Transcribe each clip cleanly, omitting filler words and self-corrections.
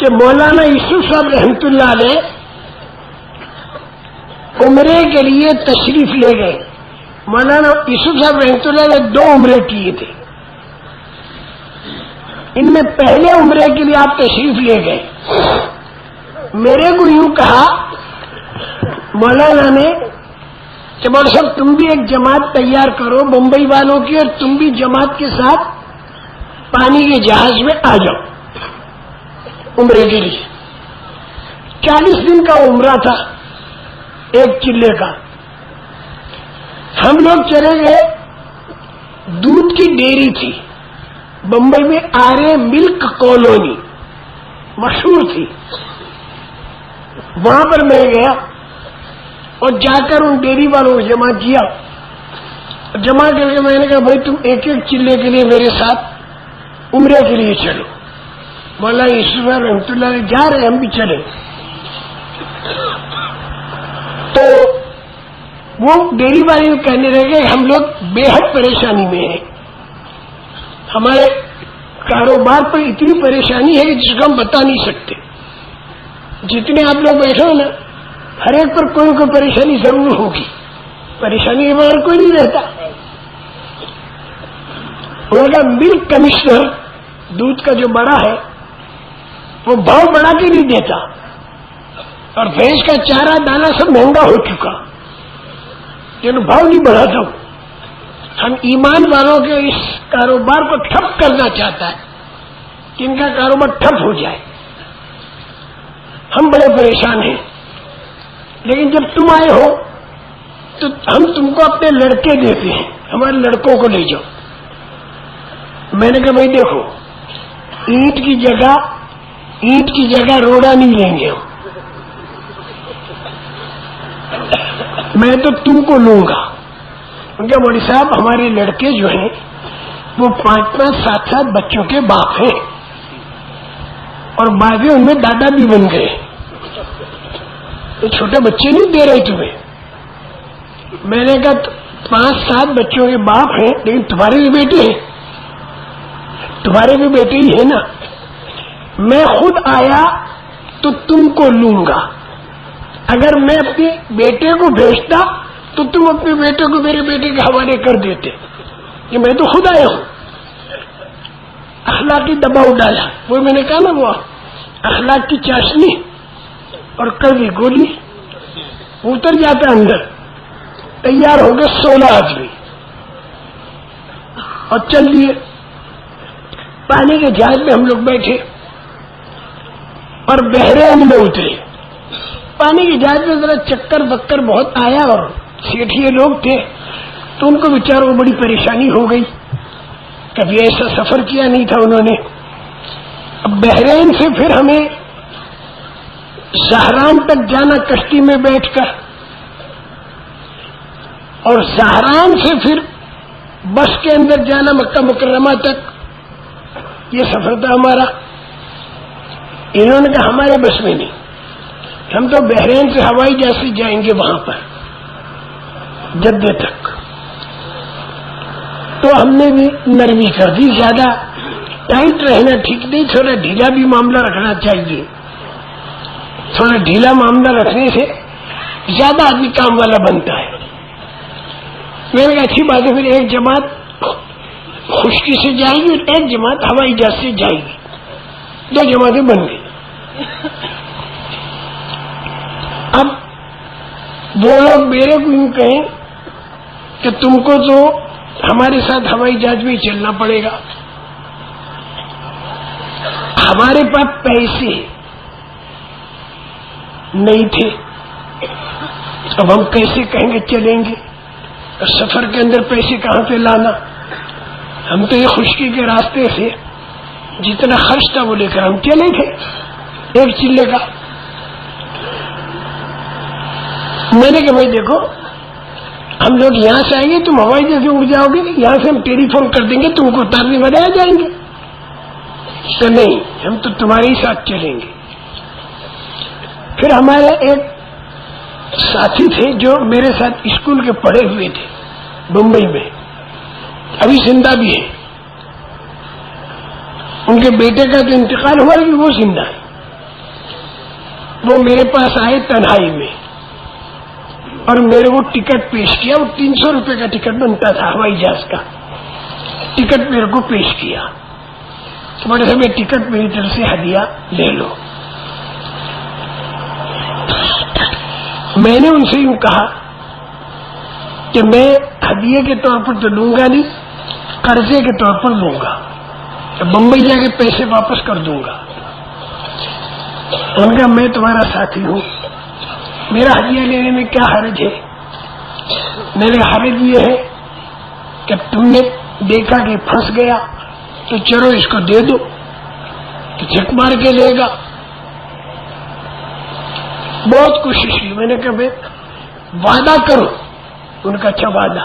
کہ مولانا یوسف صاحب رحمۃ اللہ علیہ عمرے کے لیے تشریف لے گئے. مولانا یوسف صاحب رحمۃ اللہ علیہ 2 عمرے کیے تھے. ان میں پہلے عمرے کے لیے آپ تشریف لے گئے. میرے کو یوں کہا مولانا نے کہ مولانا صاحب تم بھی ایک جماعت تیار کرو بمبئی والوں کی، اور تم بھی جماعت کے ساتھ پانی کے جہاز میں آ جاؤ عمرے کے لیے. 40 دن کا عمرہ تھا ایک چلے کا. ہم لوگ چلے گئے. دودھ کی ڈیری تھی بمبئی میں، آرے ملک کالونی مشہور تھی. وہاں پر میں گیا اور جا کر ان ڈیری والوں کو جمع کیا. جمع کر کے میں نے کہا بھائی تم ایک ایک چلے کے لیے میرے ساتھ عمرے کے لیے چلو. مولانا یوسف رحمۃ اللہ علیہ جا رہے ہم بھی چلے. تو وہ ڈیری والے کہنے لگے ہم لوگ بے حد پریشانی میں ہیں، ہمارے کاروبار پر اتنی پریشانی ہے کہ جس کو ہم بتا نہیں سکتے. جتنے آپ لوگ بیٹھے ہو نا ہر ایک پر کوئی کوئی پریشانی ضرور ہوگی، پریشانی کے بغیر کوئی نہیں رہتا. ان کا ملک کمشنر دودھ کا جو بڑا ہے وہ بھاؤ بڑھا کے نہیں دیتا، اور بھینس کا چارہ دانا سب مہنگا ہو چکا، لیکن بھاؤ نہیں بڑھاتا ہوں. ہم ایمان والوں کے اس کاروبار کو ٹھپ کرنا چاہتا ہے کہ ان کا کاروبار ٹھپ ہو جائے. ہم بڑے پریشان ہیں. لیکن جب تم آئے ہو تو ہم تم کو اپنے لڑکے دیتے ہیں، ہمارے لڑکوں کو لے جاؤ. میں نے کہا بھائی دیکھو اینٹ کی جگہ روڑا نہیں لیں گے ہم، میں تو تم کو لوں گا. ان کے مولوی صاحب ہمارے لڑکے جو ہیں وہ 5-5 7-7 بچوں کے باپ ہیں، اور بعد ان میں دادا بھی بن گئے. یہ چھوٹے بچے نہیں دے رہے تمہیں. میں نے کہا 5-7 بچوں کے باپ ہیں لیکن تمہارے بھی بیٹے ہیں، تمہارے بھی بیٹے ہی ہیں نا. میں خود آیا تو تم کو لوں گا. اگر میں اپنے بیٹے کو بھیجتا تو تم اپنے بیٹے کو میرے بیٹے کے حوالے کر دیتے کہ میں تو خود آیا ہوں. اخلاقی دباؤ ڈالا. وہ میں نے کہا نا وہ اخلاق کی چاشنی اور کڑوی گولی اتر جاتا اندر. تیار ہو گئے 16 آدمی اور چل دیے. پانی کے جہاز میں ہم لوگ بیٹھے اور بحرین میں اترے. پانی کے جہاز میں ذرا چکر بکر بہت آیا اور سیٹھیے لوگ تھے تو ان کو بیچاروں کو بڑی پریشانی ہو گئی. کبھی ایسا سفر کیا نہیں تھا انہوں نے. اب بحرین سے پھر ہمیں زہران تک جانا کشتی میں بیٹھ کر، اور زہران سے پھر بس کے اندر جانا مکہ مکرمہ تک. یہ سفر تھا ہمارا. انہوں نے کہا ہمارے بس میں نہیں، ہم تو بحرین سے ہوائی جہاز سے جائیں گے وہاں پر جدہ تک. تو ہم نے بھی نرمی کر دی. زیادہ ٹائٹ رہنا ٹھیک نہیں، تھوڑا ڈھیلا بھی معاملہ رکھنا چاہیے. تھوڑا ڈھیلا معاملہ رکھنے سے زیادہ آدمی کام والا بنتا ہے. میں نے کہا اچھی بات ہے. پھر ایک جماعت خشکی سے جائے گی اور ایک جماعت ہوائی جہاز سے جائے گی. 2 جماعتیں بن گئی. اب وہ لوگ میرے کو یوں کہیں کہ تم کو تو ہمارے ساتھ ہوائی جہاز میں چلنا پڑے گا. ہمارے پاس پیسے نہیں تھے. اب ہم کیسے کہیں گے چلیں گے؟ سفر کے اندر پیسے کہاں سے لانا؟ ہم تو یہ خشکی کے راستے سے جتنا خرچ تھا وہ لے کر ہم چلے تھے ایک چلے کا. میں نے کہا بھائی دیکھو ہم لوگ یہاں سے آئیں گے، تم ہوائی جہاز سے اڑ جاؤ گے، یہاں سے ہم ٹیلی فون کر دیں گے، تم کو اتارنے والے آ جائیں گے. تو نہیں، ہم تو تمہارے ہی ساتھ چلیں گے. پھر ہمارے ایک ساتھی تھے جو میرے ساتھ اسکول کے پڑھے ہوئے تھے بمبئی میں، ابھی زندہ بھی ہے. ان کے بیٹے کا تو انتقال ہوا لیکن وہ زندہ ہے. وہ میرے پاس آئے تنہائی میں اور میرے کو ٹکٹ پیش کیا. وہ 300 روپے کا ٹکٹ بنتا تھا ہوائی جہاز کا. ٹکٹ میرے کو پیش کیا. بڑے سے میں ٹکٹ میری طرف سے ہدیہ لے لو. میں نے ان سے یوں کہا کہ میں ہدیے کے طور پر تو لوں گا نہیں, قرضے کے طور پر لوں گا. بمبئی جا کے پیسے واپس کر دوں گا. ان کا میں تمہارا ساتھی ہوں, میرا ہدیہ لینے میں کیا حرج ہے؟ میرے حرج یہ ہے کہ تم نے دیکھا کہ پھنس گیا تو چلو اس کو دے دو, تو جھک مار کے لے گا. بہت کوشش کی. میں نے کہا بھائی وعدہ کرو. ان کا اچھا وعدہ,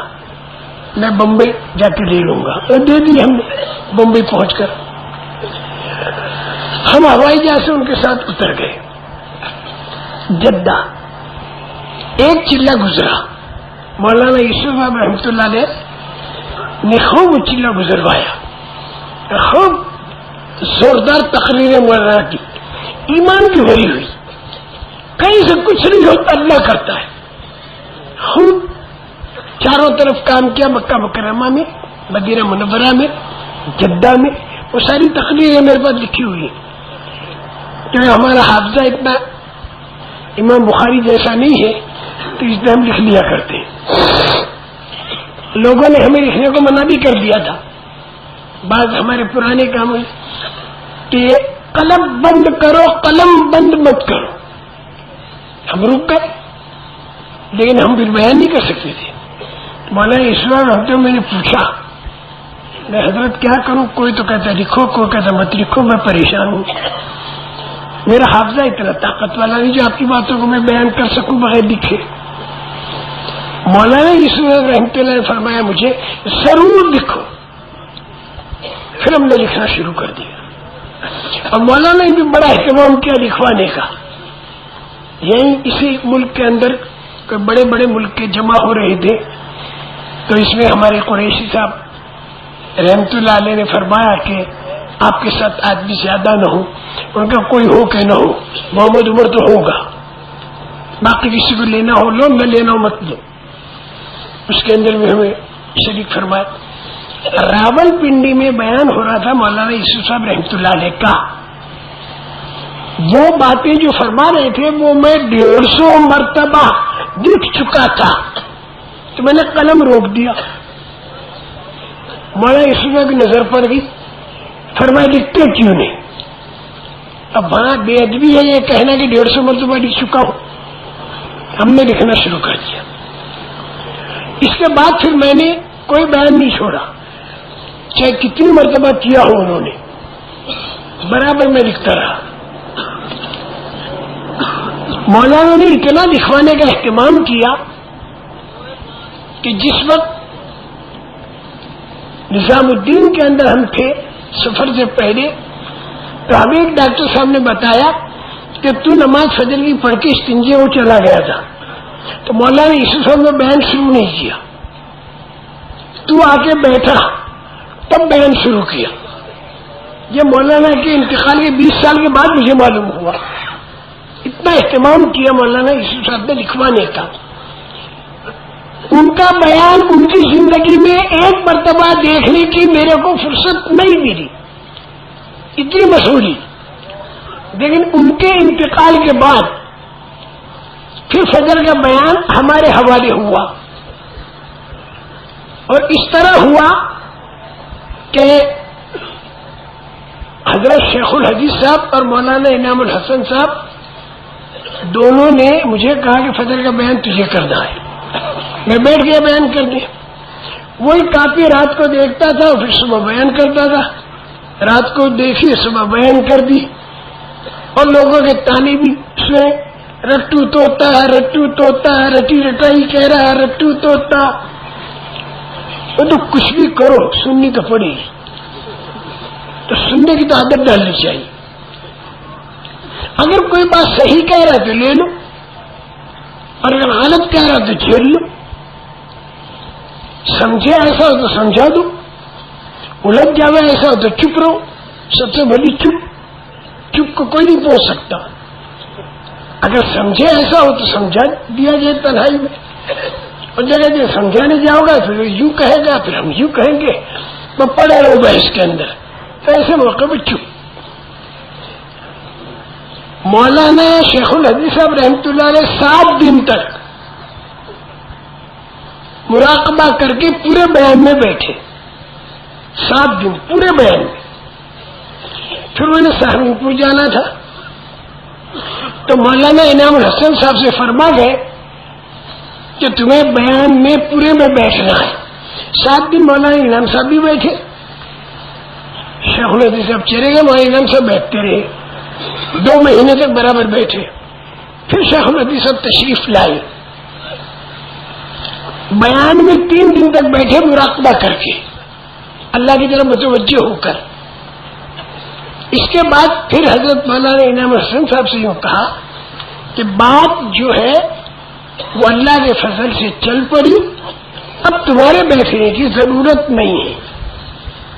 میں بمبئی جا کے لے لوں گا. دے دی ہم نے. بمبئی پہنچ کر ہم ہوائی جہاز سے ان کے ساتھ اتر گئے. جدہ ایک چلہ گزرا. مولانا یوسف صاحب رحمۃ اللہ علیہ نے خوب وہ چلہ گزروایا. خوب زوردار تقریر مولانا کی, ایمان کی بھری ہوئی. کہیں سے کچھ نہیں ہوتا, اللہ کرتا ہے. خوب چاروں طرف کام کیا. مکہ مکرمہ میں, مدینہ منورہ میں, جدہ میں. وہ ساری تقریریں میرے پاس لکھی ہوئی ہیں. کیونکہ ہمارا حافظہ اتنا امام بخاری جیسا نہیں ہے تو اس میں ہم لکھ لیا کرتے ہیں. لوگوں نے ہمیں لکھنے کو منع بھی کر دیا تھا بعض ہمارے پرانے کام کہ قلم بند کرو, قلم بند مت کرو. ہم رک گئے, لیکن ہم پھر بیان نہیں کر سکتے تھے. مولانا اسلام ہفتے میں نے پوچھا, میں حضرت کیا کروں؟ کوئی تو کہتا لکھو, کوئی کہتا مت لکھو, میں پریشان ہوں. میرا حافظہ اتنا طاقت والا نہیں جو آپ کی باتوں کو میں بیان کر سکوں بغیر لکھے. مولانا اسلام رحمۃ اللہ نے فرمایا مجھے ضرور لکھو. پھر ہم نے لکھنا شروع کر دیا. اور مولانا نے بھی بڑا اہتمام کیا لکھوانے کا. یہی اسی ملک کے اندر کوئی بڑے بڑے ملک کے جمع ہو رہے تھے, تو اس میں ہمارے قریشی صاحب رحمت اللہ علیہ نے فرمایا کہ آپ کے ساتھ آدمی زیادہ نہ ہو. ان کا کوئی ہو کہ نہ ہو, محمد عمر تو ہوگا, باقی کسی کو لینا ہو لو, نہ لینا ہو مت لو. اس کے اندر بھی ہمیں شریک فرمایا. راول پنڈی میں بیان ہو رہا تھا مولانا یوسف صاحب رحمت اللہ علیہ کا. وہ باتیں جو فرما رہے تھے وہ میں 150 مرتبہ لکھ چکا تھا, تو میں نے قلم روک دیا. مولانا یوسف صاحب کی نظر پڑ گئی. فرمایا لکھتے کیوں نہیں؟ اب بڑا بے ادبی ہے یہ کہنا کہ 150 مرتبہ لکھ چکا ہوں. ہم نے لکھنا شروع کر دیا. اس کے بعد پھر میں نے کوئی بیان نہیں چھوڑا, چاہے کتنی مرتبہ کیا ہو انہوں نے, برابر میں لکھتا رہا. مولانا نے اتنا لکھوانے کا اہتمام کیا کہ جس وقت نظام الدین کے اندر ہم تھے سفر سے پہلے, تو ہمیں ایک ڈاکٹر صاحب نے بتایا کہ تو نماز فجر کی پڑھ کے استنجے وہ چلا گیا تھا. تو مولانا یوسف صاحب نے بیان شروع نہیں کیا, تو آ کے بیٹھا تب بیان شروع کیا. یہ مولانا کے انتقال کے 20 سال کے بعد مجھے معلوم ہوا. اتنا اہتمام کیا مولانا یوسف صاحب نے لکھوانے کا. ان کا بیان ان کی زندگی میں ایک مرتبہ دیکھنے کی میرے کو فرصت نہیں ملی, اتنی مشہوری. لیکن ان کے انتقال کے بعد پھر فجر کا بیان ہمارے حوالے ہوا, اور اس طرح ہوا کہ حضرت شیخ الحدیث صاحب اور مولانا انعام الحسن صاحب دونوں نے مجھے کہا کہ فجر کا بیان تجھے کرنا ہے. میں بیٹھ گیا بیان کر دیا. وہی کاپی رات کو دیکھتا تھا, پھر صبح بیان کرتا تھا. رات کو دیکھی, صبح بیان کر دی, اور لوگوں کے تانے بھی سنے, رٹو توتا ہے, رٹو توتا ہے, رٹی رٹائی کہہ رہا ہے, رٹو توتا. وہ تو کچھ بھی کرو سننی تو پڑے گی, تو سننے کی تو عادت ڈالنی چاہیے. اگر کوئی بات صحیح کہہ رہا ہے تو لے لو, اور اگر غلط کہہ رہا ہے تو جھیل لو. سمجھے ایسا ہو تو سمجھا دو, الجھ جاوے ایسا ہو تو چپ رہو. سب سے بڑی چپ کو کوئی نہیں پہنچ سکتا. اگر سمجھے ایسا ہو تو سمجھا دیا جائے تنہائی میں، اور جگہ جگہ سمجھا نہیں جاؤ گا پھر یوں کہے گا، پھر ہم یوں کہیں گے، تو پڑے رہو بحث کے اندر. تو ایسے موقع پہ چپ. مولانا شیخ الحدیث صاحب رحمۃ اللہ علیہ 7 دن تک مراقبہ کر کے پورے بیان میں بیٹھے. 7 دن پورے بیان میں. پھر انہیں سہارنپور جانا تھا تو مولانا انعام الحسن صاحب سے فرما گئے کہ تمہیں بیان میں پورے میں بیٹھنا ہے. 7 دن مولانا انعام صاحب بھی بیٹھے، شیخ الحدیث صاحب چلے گئے، مولانا انعام صاحب بیٹھتے رہے. 2 مہینے تک برابر بیٹھے. پھر شیخ الحدیث صاحب تشریف لائے. بیان میں 3 دن تک بیٹھے مراقبہ کر کے، اللہ کی طرف متوجہ ہو کر. اس کے بعد پھر حضرت مولانا انعام الحسن صاحب سے یوں کہا کہ بات جو ہے وہ اللہ کے فضل سے چل پڑی، اب تمہارے بیٹھنے کی ضرورت نہیں ہے.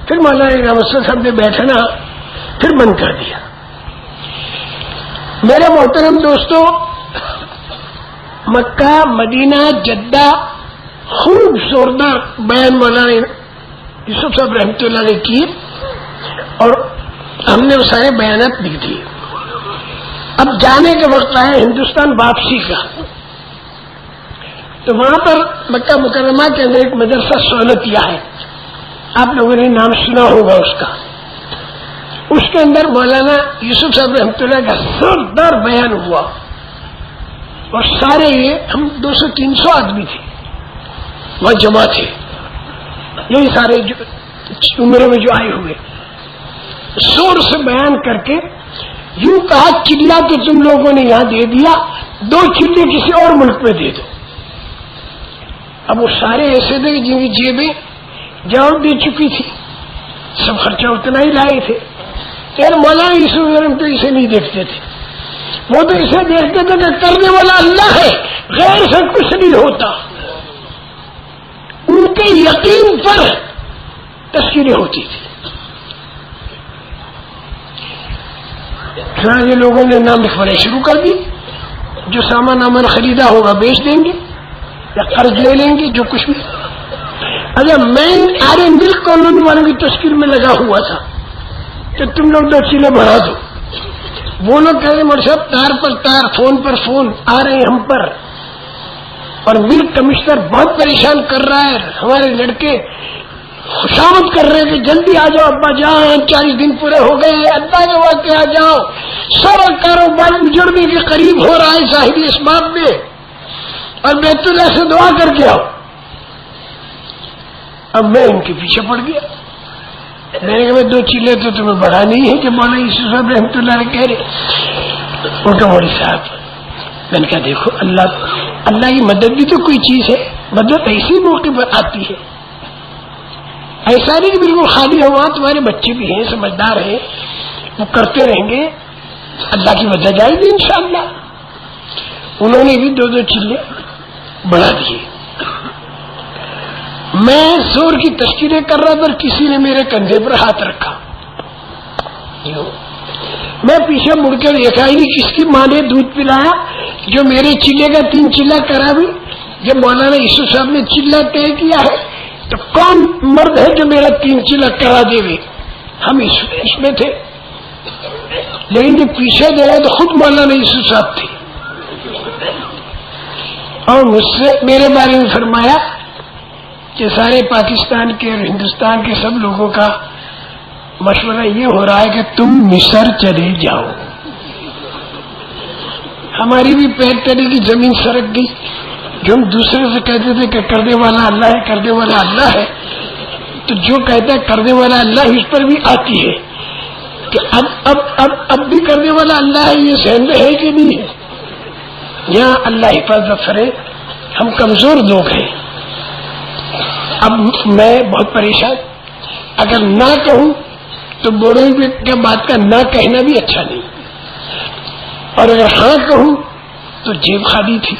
پھر مولانا انعام الحسن صاحب نے بیٹھنا پھر بند کر دیا. میرے محترم دوستوں، مکہ، مدینہ، جدہ خوب زوردار بیان مولانا یوسف صاحب رحمۃ اللہ نے کی اور ہم نے وہ سارے بیانات لکھ دیے. اب جانے کے وقت آئے ہندوستان واپسی کا، تو وہاں پر مکہ مکرمہ کے اندر ایک مدرسہ سہولتیہ ہے، آپ لوگوں نے نام سنا ہوگا اس کا. اس کے اندر مولانا یوسف صاحب رحمۃ اللہ کا زوردار بیان ہوا اور سارے یہ ہم 200-300 آدمی تھے وہاں جمع تھے، یہی سارے عمرے میں جو آئے ہوئے. زور سے بیان کر کے یوں کہا چلہ تو تم لوگوں نے یہاں دے دیا، 2 چلے کسی اور ملک میں دے دو. اب وہ سارے ایسے تھے کہ جن کی جیبیں جواب دے چکی تھی، سب خرچہ اتنا ہی لائے تھے. یار مولانا یوسف تو اسے نہیں دیکھتے تھے، وہ تو اسے دیکھتے تھے کہ کرنے والا اللہ ہے، غیر سے کچھ نہیں ہوتا. ان کے یقین پر تذکیریں ہوتی تھی. یہ لوگوں نے نام لکھوانے شروع کر دی، جو سامان امن خریدا ہوگا بیچ دیں گے یا قرض لے لیں گے، جو کچھ بھی. اگر میں آرے ملک کالونی والوں کی تشکیل میں لگا ہوا تھا کہ تم لوگ 2 چیلے بڑھا دو. وہ لوگ کہہ رہے مر صاحب تار پر تار، فون پر فون آ رہے ہیں ہم پر، اور ملک کمشنر بہت پریشان کر رہا ہے. ہمارے لڑکے خوشامد کر رہے ہیں کہ جلدی آ جاؤ ابا جان، 40 دن پورے ہو گئے، اللہ کے واقع آ جاؤ. سارا کاروبار اجڑنے کے قریب ہو رہا ہے ظاہری اسباب میں، اور بیت اللہ سے دعا کر کے آؤ. اب میں ان کے پیچھے پڑ گیا. میں نے کہا 2 چیلے تو تمہیں بڑھا نہیں ہے کہ مولانا یوسف صاحب رحمۃ اللہ علیہ کہہ رہے. ان کا مولوی صاحب، میں نے کہا دیکھو اللہ کی مدد بھی تو کوئی چیز ہے، مدد ایسی موقع پر آتی ہے، ایسا نہیں کہ بالکل خالی ہوا. تمہارے بچے بھی ہیں، سمجھدار ہیں، وہ کرتے رہیں گے، اللہ کی مدد آئے گی انشاءاللہ. انہوں نے بھی 2 چلے بڑھا دیے. میں زور کی تشکیلیں کر رہا تھا، کسی نے میرے کندھے پر ہاتھ رکھا. میں پیچھے مڑ کے دیکھا ہی نہیں کس کی ماں نے دودھ پلایا جو میرے چلے کا 3 چلہ کرا بھی. جب مولانا یوسف صاحب نے چلہ طے کیا ہے تو کون مرد ہے جو میرا 3 چلہ کرا دے گے؟ ہم اس میں تھے. لیکن جب پیچھے گیا تو خود مولانا یوسف صاحب تھے اور مجھ سے میرے بارے میں فرمایا کہ سارے پاکستان کے اور ہندوستان کے سب لوگوں کا مشورہ یہ ہو رہا ہے کہ تم مصر چلے جاؤ. ہماری بھی پیر تلے کی زمین سرک گئی. جو ہم دوسرے سے کہتے تھے کہ کرنے والا اللہ ہے، کرنے والا اللہ ہے، تو جو کہتا ہے کرنے والا اللہ اس پر بھی آتی ہے کہ اب بھی کرنے والا اللہ ہے. یہ ذہن میں ہے کہ نہیں ہے؟ یہاں اللہ حفاظت کرے، ہم کمزور لوگ ہیں. اب میں بہت پریشان، اگر نہ کہوں تو بوڑھوں کے بات کا نہ کہنا بھی اچھا نہیں، اور اگر ہاں کہوں تو جیب خالی تھی.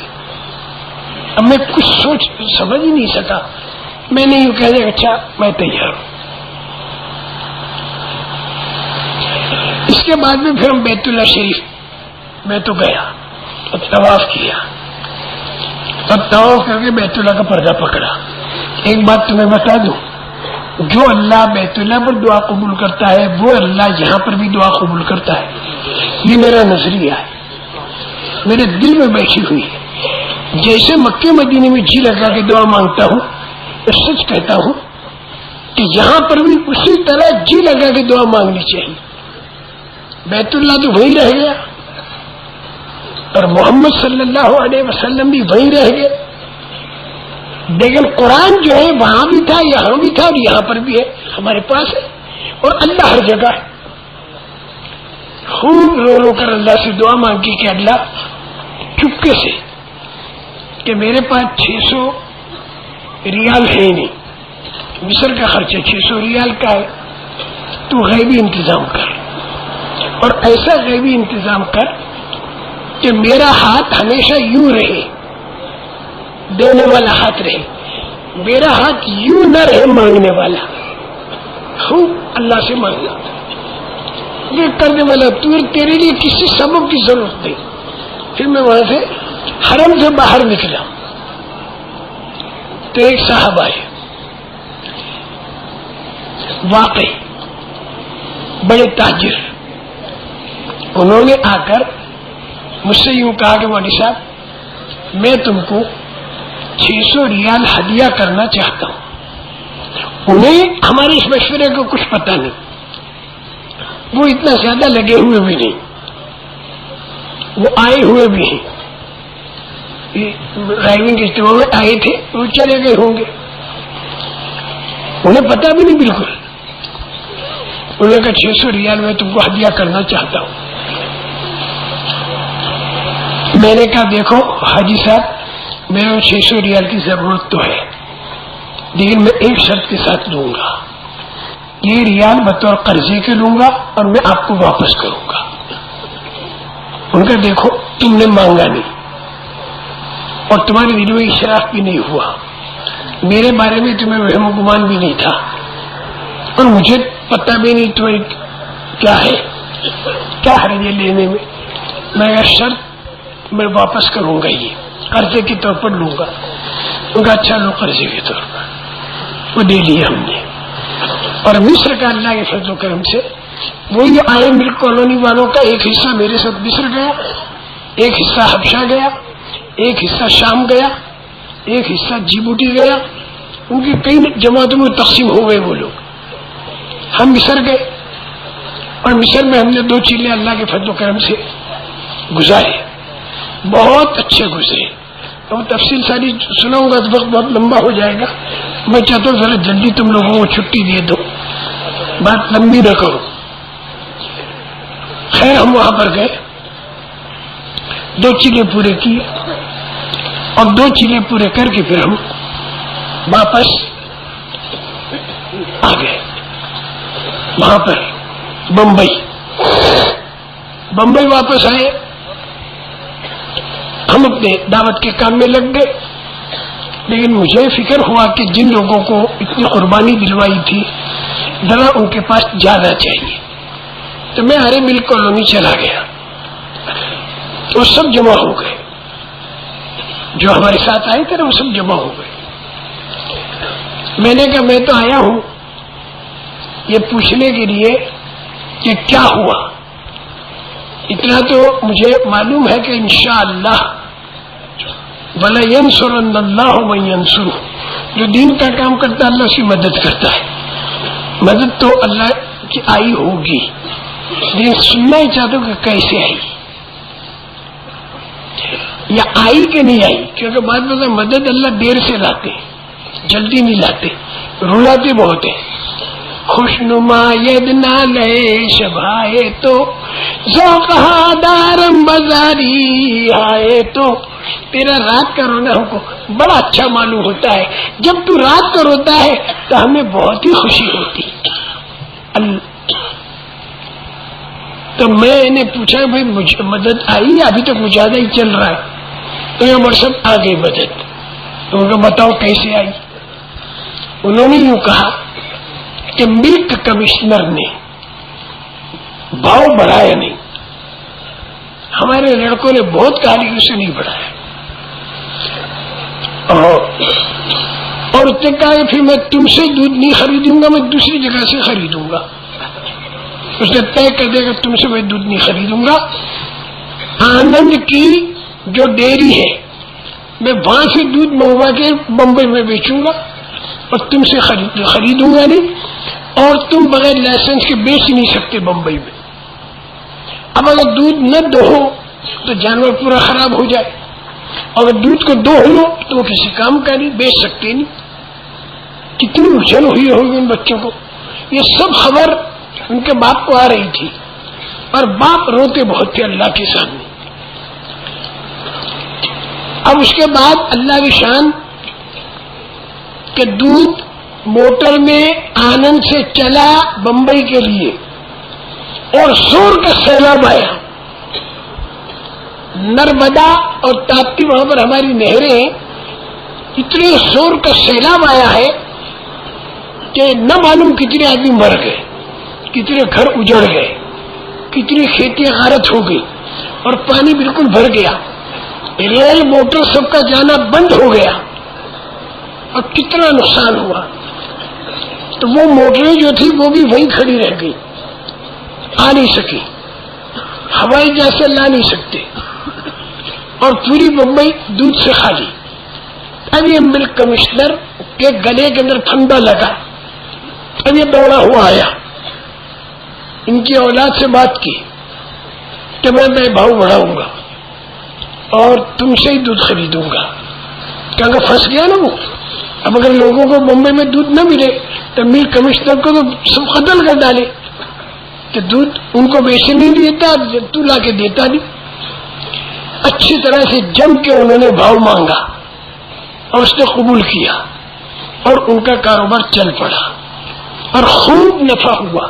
اب میں کچھ سمجھ ہی نہیں سکا. میں نے یوں کہہ دیا اچھا میں تیار ہوں. اس کے بعد میں پھر ہم بیت اللہ شریف میں تو گیا. اور طواف کیا، اور طواف کر کے بیت اللہ کا پردہ پکڑا۔ ایک بات تمہیں بتا دوں، جو اللہ بیت اللہ پر دعا قبول کرتا ہے وہ اللہ یہاں پر بھی دعا قبول کرتا ہے۔ یہ میرا نظریہ ہے، میرے دل میں بیٹھی ہوئی ہے۔ جیسے مکے مدینے میں جی لگا کے دعا مانگتا ہوں، سچ کہتا ہوں کہ یہاں پر بھی اسی طرح جی لگا کے دعا مانگنی چاہیے۔ بیت اللہ تو وہی رہ گیا اور محمد صلی اللہ علیہ وسلم بھی وہی رہ گئے، لیکن قرآن جو ہے وہاں بھی تھا، یہاں بھی تھا، اور یہاں پر بھی ہے، ہمارے پاس ہے، اور اللہ ہر جگہ ہے۔ خوب رو رو کر اللہ سے دعا مانگی کہ اللہ چپکے سے کہ میرے پاس 600 ریال ہے نہیں، مصر کا خرچہ 600 ریال کا ہے، تو غیبی انتظام کر، اور ایسا غیبی انتظام کر کہ میرا ہاتھ ہمیشہ یوں رہے، دینے والا ہاتھ رہے، میرا ہاتھ یوں نہ رہے مانگنے والا۔ خوب اللہ سے مانگنا، یہ کرنے والا تیرے لیے کسی سبب کی ضرورت نہیں۔ پھر میں وہاں سے حرم سے باہر نکلا تو ایک صاحب آئے، واقعی بڑے تاجر، انہوں نے آ کر مجھ سے یوں کہا کہ مولوی صاحب میں تم کو 600 ریال ہدیہ کرنا چاہتا ہوں۔ انہیں ہمارے اس مشورے کو کچھ پتہ نہیں، وہ اتنا زیادہ لگے ہوئے بھی نہیں، وہ آئے ہوئے بھی ہیں، ڈرائیونگ اجتماع میں آئے تھے، وہ چلے گئے ہوں گے، انہیں پتہ بھی نہیں بالکل۔ انہوں نے کہا 600 ریال میں تم کو ہدیہ کرنا چاہتا ہوں۔ میں نے کہا دیکھو حاجی صاحب، میرے 600 ریال کی ضرورت تو ہے، لیکن میں ایک شرط کے ساتھ لوں گا، یہ ریال بطور قرضے کے لوں گا اور میں آپ کو واپس کروں گا۔ ان کا دیکھو تم نے مانگا نہیں اور تمہارے دل میں اشراف بھی نہیں ہوا، میرے بارے میں تمہیں وہم و گمان بھی نہیں تھا، اور مجھے پتہ بھی نہیں تمہیں کیا ہے، کیا حرج ہے لینے میں۔ میں شرط میں واپس کروں گا، یہ قرضے کے طور پر لوں گا۔ ان کا اچھا لو قرضے کے طور پر، وہ دے لیا ہم نے۔ اور مصر کا اللہ کے فضل و کرم سے وہ جو آئے ملک کالونی والوں کا ایک حصہ میرے ساتھ مصر گیا، ایک حصہ حبشہ گیا، ایک حصہ شام گیا، ایک حصہ جیبوٹی گیا، ان کی کئی جماعتوں میں تقسیم ہو گئے وہ لوگ۔ ہم مصر گئے اور مصر میں ہم نے 2 چیلے اللہ کے فضل و کرم سے گزارے، بہت اچھے گزرے۔ اب تفصیل ساری سناؤں گا تو وقت بہت لمبا ہو جائے گا، میں چاہتا ہوں ذرا جلدی تم لوگوں کو چھٹی دے دو، بات لمبی نہ کرو۔ خیر ہم وہاں پر گئے، 2 چیلے پورے کیے، اور 2 چیلے پورے کر کے پھر ہم واپس آ گئے وہاں پر بمبئی واپس آئے۔ ہم اپنے دعوت کے کام میں لگ گئے، لیکن مجھے فکر ہوا کہ جن لوگوں کو اتنی قربانی دلوائی تھی ذرا ان کے پاس جانا چاہیے، تو میں ہرے ملک کالونی چلا گیا، تو سب جمع ہو گئے، جو ہمارے ساتھ آئے تھے نا وہ سب جمع ہو گئے۔ میں نے کہا میں تو آیا ہوں یہ پوچھنے کے لیے کہ کیا ہوا، اتنا تو مجھے معلوم ہے کہ انشاءاللہ وَلَيَنْصُرَنَّ اللَّهُ مَن يَنْصُرُهُ، جو دین کا کام کرتا ہے اللہ اس کی مدد کرتا ہے، مدد تو اللہ کی آئی ہوگی، لیکن سننا ہی چاہتا ہوں کہ کیسے آئی، یا آئی کہ نہیں آئی، کیونکہ بعد میں مدد اللہ دیر سے لاتے، جلدی نہیں لاتے، رلاتے بہت ہیں۔ خوشنما ید نالے شبھائے تو ذوق دارم بازاری آئے تو، تیرا رات کا رونا ہم کو بڑا اچھا معلوم ہوتا ہے، جب تو رات کا روتا ہے تو ہمیں بہت ہی خوشی ہوتی۔ تو میں نے پوچھا بھائی مجھے مدد آئی یا ابھی تک مجاہدہ ہی چل رہا ہے؟ تو یہ مرسب آ گئی مدد۔ تو ان کو بتاؤ کیسے آئی؟ انہوں نے یوں کہا کہ ملک کمشنر نے بھاؤ بڑھایا نہیں، ہمارے لڑکوں نے بہت کہا لیکن اسے نہیں پڑھایا، اور اس نے کہا کہ پھر میں تم سے دودھ نہیں خریدوں گا، میں دوسری جگہ سے خریدوں گا۔ اس نے طے کر دیا کہ تم سے میں دودھ نہیں خریدوں گا، آنند کی جو ڈیری ہے میں وہاں سے دودھ منگوا کے بمبئی میں بیچوں گا اور تم سے خریدوں گا نہیں، اور تم بغیر لائسنس کے بیچ نہیں سکتے بمبئی میں۔ اب اگر دودھ نہ دوہو تو جانور پورا خراب ہو جائے، اگر دودھ کو دوہ لو تو وہ کسی کام کا نہیں، بیچ سکتے نہیں۔ کتنی الجھن ہوئی ہوگی ان بچوں کو، یہ سب خبر ان کے باپ کو آ رہی تھی، اور باپ روتے بہت تھے اللہ کے سامنے۔ اب اس کے بعد اللہ کی شان کہ دودھ موٹر میں آنند سے چلا بمبئی کے لیے، اور زور کا سیلاب آیا، نرمدا اور تاپتی وہاں پر ہماری نہریں ہیں، اتنے زور کا سیلاب آیا ہے کہ نہ معلوم کتنے آدمی مر گئے، کتنے گھر اجڑ گئے، کتنی کھیتیاں غارت ہو گئی، اور پانی بالکل بھر گیا، ریل موٹر سب کا جانا بند ہو گیا، اور کتنا نقصان ہوا۔ تو وہ موٹریں جو تھی وہ بھی وہیں کھڑی رہ گئی، آ نہیں سکی، ہوائی جہاز سے لا نہیں سکتے، اور پوری بمبئی دودھ سے خالی۔ اب یہ ملک کمشنر کے گلے کے اندر پھندا لگا، اب یہ دوڑا ہوا آیا، ان کی اولاد سے بات کی کہ میں بھاؤ بڑھاؤں گا اور تم سے ہی دودھ خریدوں گا، کیونکہ پھنس گیا نا وہ۔ اب اگر لوگوں کو بمبئی میں دودھ نہ ملے تو ملک کمشنر کو تو سب قتل کر ڈالے کہ دودھ ان کو بیچنے نہیں دیتا، تو لا کے دیتا نہیں۔ اچھی طرح سے جم کے انہوں نے بھاؤ مانگا اور اس نے قبول کیا، اور ان کا کاروبار چل پڑا اور خوب نفع ہوا،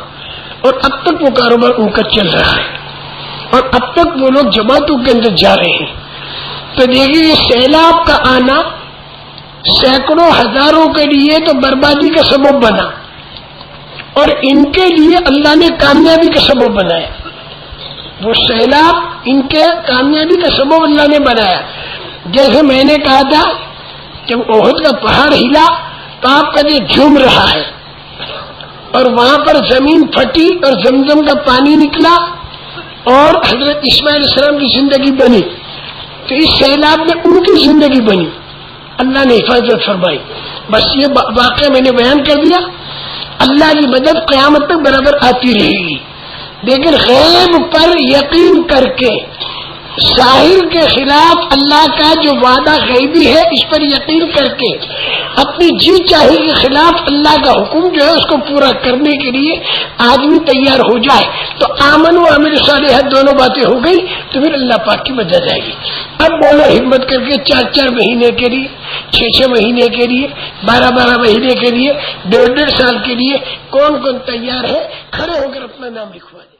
اور اب تک وہ کاروبار ان کا چل رہا ہے، اور اب تک وہ لوگ جماعتوں کے اندر جا رہے ہیں۔ تو دیکھیے یہ سیلاب کا آنا سینکڑوں ہزاروں کے لیے تو بربادی کا سبب بنا، اور ان کے لیے اللہ نے کامیابی کا سبب بنایا۔ وہ سیلاب ان کے کامیابی کا سبب اللہ نے بنایا۔ جیسے میں نے کہا تھا جب احد کا پہاڑ ہلا تو آپ کا یہ جھوم رہا ہے، اور وہاں پر زمین پھٹی اور زمزم کا پانی نکلا اور حضرت اسماعیل علیہ السلام کی زندگی بنی، تو اس سیلاب میں ان کی زندگی بنی، اللہ نے حفاظت فرمائی۔ بس یہ واقعہ میں نے بیان کر دیا۔ اللہ کی مدد قیامت تک برابر آتی رہے گی، لیکن غیب پر یقین کر کے ظاہر کے خلاف اللہ کا جو وعدہ غیبی ہے اس پر یقین کر کے اپنی جی چاہے کے خلاف اللہ کا حکم جو ہے اس کو پورا کرنے کے لیے آدمی تیار ہو جائے تو آمن و عمل صالحات دونوں باتیں ہو گئی تو پھر اللہ پاک کی مدد آئے گی۔ اب بولو ہمت کر کے 4 مہینے کے لیے، 6 مہینے کے لیے، 12 مہینے کے لیے، 1.5 سال کے لیے کون کون تیار ہے؟ کھڑے ہو کر اپنا نام لکھوا دیں۔